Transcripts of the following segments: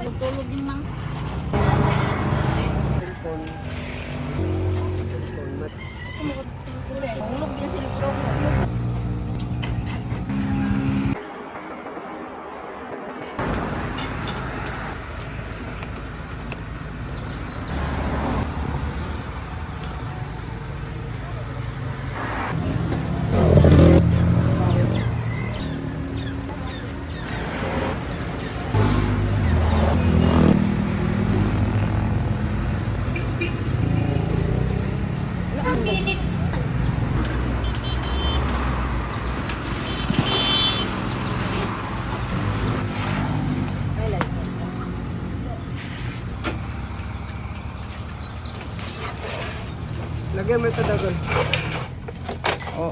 Tulog din mang. Cellphone. Tulog din cellphone. Lagyan mo ito dagon. Oh.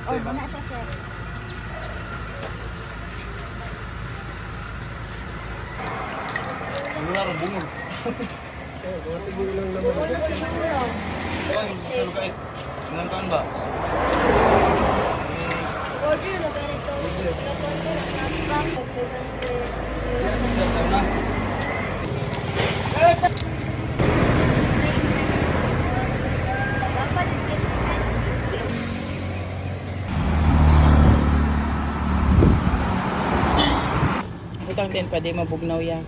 Oh, bana sa sir. Wala rin bungol. Mga tigil lang naman. Ay, salo kahit. Nanangkaan ba? Order na ganito. Yes, sir. Na. Utang din pa di mabugnaw ya.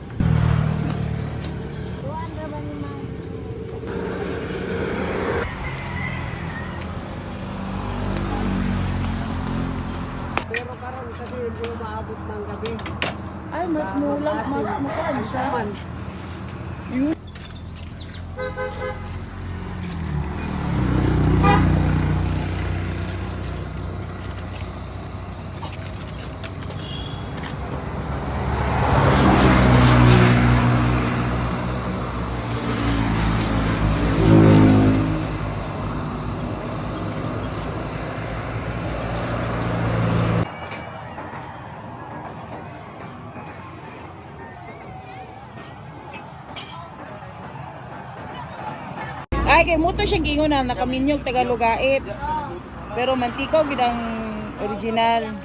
Pero karon kasi hindi maabot ng gabi. Ay, mas mulang, mas mukaan siya. Yun. Ay, kay muto siyang gingon na nakaminyog tagalugait. Pero mantikaw gid ang original.